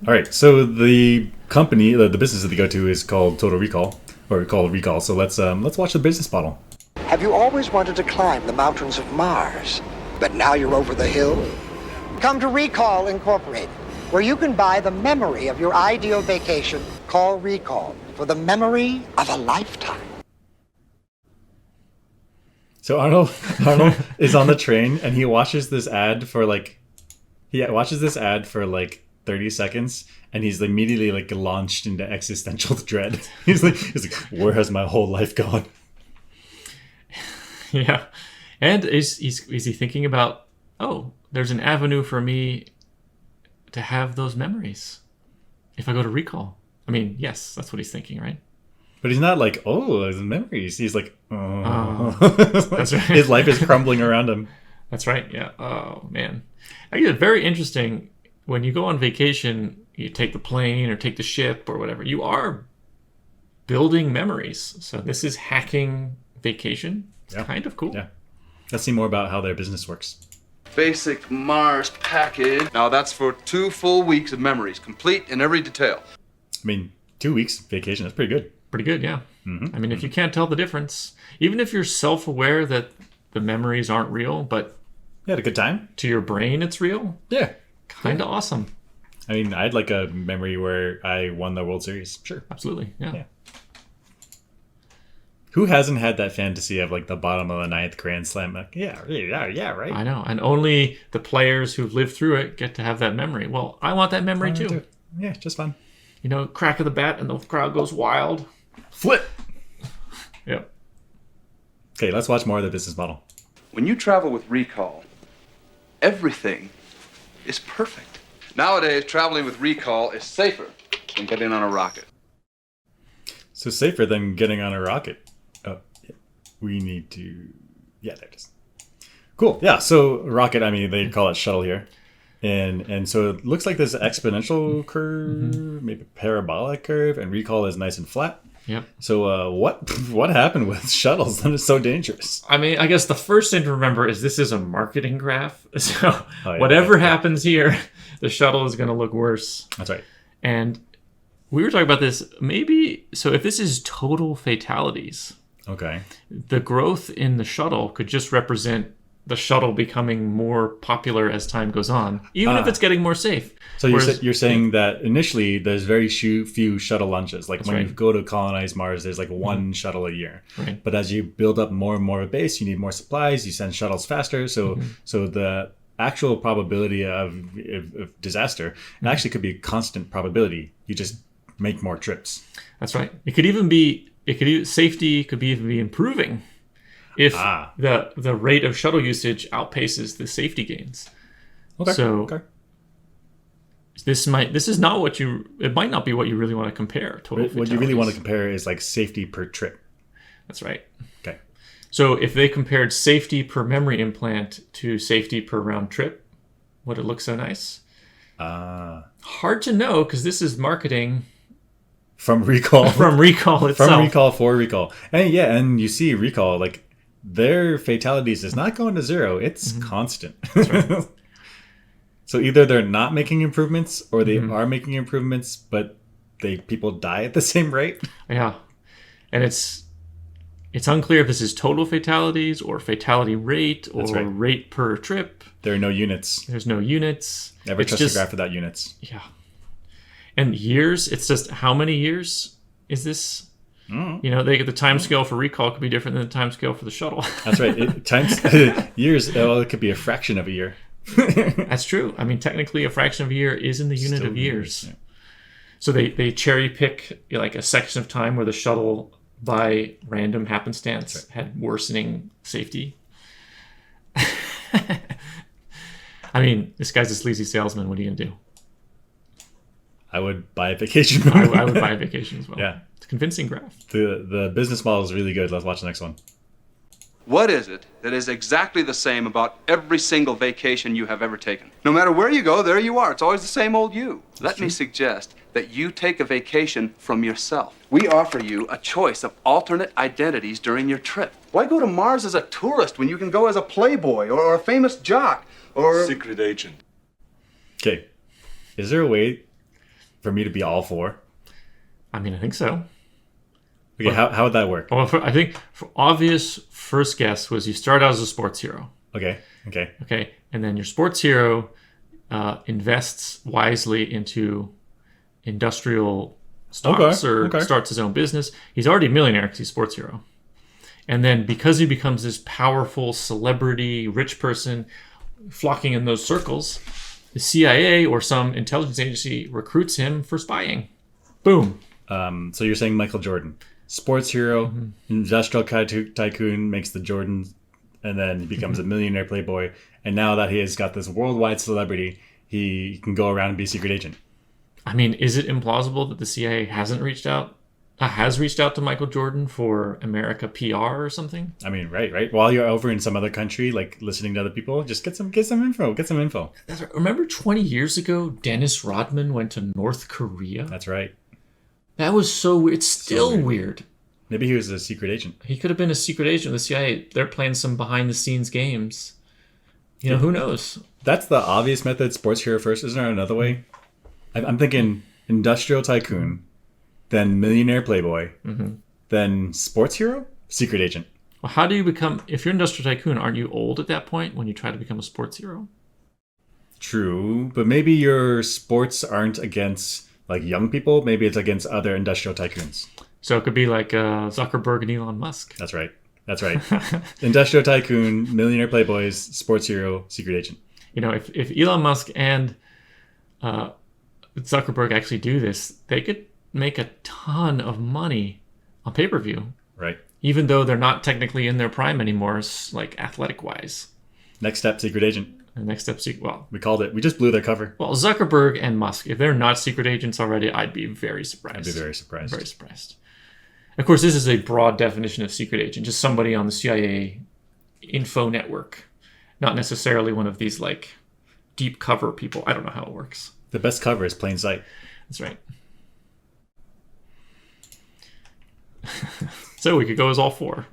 All right. So the company, the business that they go to is called Total Recall, or called Recall. So let's watch the business model. Have you always wanted to climb the mountains of Mars, but now you're over the hill? Come to Recall Incorporated, where you can buy the memory of your ideal vacation. Call Recall for the memory of a lifetime. So Arnold is on the train and he watches this ad for like 30 seconds and he's immediately like launched into existential dread. He's like, where has my whole life gone? Yeah. And is he thinking about, oh, there's an avenue for me to have those memories if I go to Recall? I mean, yes, that's what he's thinking, right? But he's not like, oh, there's memories. He's like, oh. That's right. His life is crumbling around him. That's right. Yeah. Oh, man. Actually, it's very interesting. When you go on vacation, you take the plane or take the ship or whatever, you are building memories. So this is hacking vacation. It's kind of cool. Yeah. Let's see more about how their business works. Basic Mars package. Now that's for 2 full weeks of memories, complete in every detail. I mean, 2 weeks vacation, that's pretty good. Pretty good, yeah. Mm-hmm. I mean, if you can't tell the difference, even if you're self-aware that the memories aren't real, but you had a good time. To your brain, it's real. Yeah. Kind of awesome. I mean, I'd like a memory where I won the World Series. Sure. Absolutely, yeah. Who hasn't had that fantasy of like the bottom of the ninth Grand Slam? Like, yeah, right. I know, and only the players who've lived through it get to have that memory. Well, I want that memory too. Yeah, just fun. You know, crack of the bat and the crowd goes wild. Flip. Yep. Okay, let's watch more of the business model. When you travel with Recall, everything is perfect. Nowadays, traveling with Recall is safer than getting on a rocket. So safer than getting on a rocket. Oh, we need to... Yeah, there it is. Cool. Yeah, so rocket, I mean, they call it shuttle here. And so it looks like this exponential curve, maybe parabolic curve, and Recall is nice and flat. Yep. So what happened with shuttles that is so dangerous? I mean, I guess the first thing to remember is this is a marketing graph. So whatever happens here, the shuttle is going to look worse. That's right. And we were talking about this, maybe, so if this is total fatalities, okay, the growth in the shuttle could just represent the shuttle becoming more popular as time goes on, even if it's getting more safe. So you're saying that initially there's very few shuttle launches. Like when you go to colonize Mars, there's like one shuttle a year. Right. But as you build up more and more of a base, you need more supplies. You send shuttles faster. So the actual probability of disaster actually could be a constant probability. You just make more trips. That's right. It could even be safety could even be improving if the rate of shuttle usage outpaces the safety gains. Okay. So this is not what it might not be what you really want to compare. What you really want to compare is like safety per trip. That's right. Okay. So if they compared safety per memory implant to safety per round trip, would it look so nice? Hard to know because this is marketing. From Recall. From Recall itself. From Recall for Recall. And and you see Recall, like their fatalities is not going to zero. It's constant. That's right. So either they're not making improvements or they are making improvements, but people die at the same rate. Yeah. And it's unclear if this is total fatalities or fatality rate or rate per trip. There are no units. There's no units. Never trust a graph without units. Yeah. And years, it's just how many years is this? You know, the time scale for Recall could be different than the time scale for the shuttle. That's right. Years, it could be a fraction of a year. That's true. I mean, technically, a fraction of a year is in the unit of years. Yeah. So they cherry pick like a section of time where the shuttle, by random happenstance, had worsening safety. I mean, this guy's a sleazy salesman. What are you gonna do? I would buy a vacation. I would buy a vacation as well. Yeah, it's a convincing graph. The business model is really good. Let's watch the next one. What is it that is exactly the same about every single vacation you have ever taken? No matter where you go, there you are. It's always the same old you. Let me suggest that you take a vacation from yourself. We offer you a choice of alternate identities during your trip. Why go to Mars as a tourist when you can go as a playboy or a famous jock or... secret agent. Okay. Is there a way for me to be all for? I mean, I think so. Okay, how would that work? Well, I think for obvious first guess was you start out as a sports hero. Okay. Okay. And then your sports hero invests wisely into industrial stocks or starts his own business. He's already a millionaire because he's a sports hero. And then because he becomes this powerful celebrity, rich person flocking in those circles, the CIA or some intelligence agency recruits him for spying. Boom. So you're saying Michael Jordan, sports hero, industrial tycoon, makes the Jordans, and then he becomes a millionaire playboy. And now that he has got this worldwide celebrity, he can go around and be a secret agent. I mean, is it implausible that the CIA has reached out to Michael Jordan for America PR or something? I mean, right. While you're over in some other country, like listening to other people, just get some info. That's right. Remember 20 years ago, Dennis Rodman went to North Korea? That's right. That was so weird. It's still weird. Maybe he was a secret agent. He could have been a secret agent of the CIA. They're playing some behind-the-scenes games. You know, who knows? That's the obvious method. Sports hero first. Isn't there another way? I'm thinking industrial tycoon, then millionaire playboy, then sports hero, secret agent. Well, how do you become... If you're an industrial tycoon, aren't you old at that point when you try to become a sports hero? True, but maybe your sports aren't against like young people. Maybe it's against other industrial tycoons. So it could be like Zuckerberg and Elon Musk. That's right. Industrial tycoon, millionaire playboys, sports hero, secret agent. You know, if Elon Musk and Zuckerberg actually do this, they could make a ton of money on pay-per-view. Right. Even though they're not technically in their prime anymore, like athletic-wise. Next step, secret agent. The next step, we called it. We just blew their cover. Well, Zuckerberg and Musk, if they're not secret agents already, I'd be very surprised. I'd be very surprised. Very surprised. Of course, this is a broad definition of secret agent, just somebody on the CIA info network, not necessarily one of these like deep cover people. I don't know how it works. The best cover is plain sight. That's right. So we could go as all four.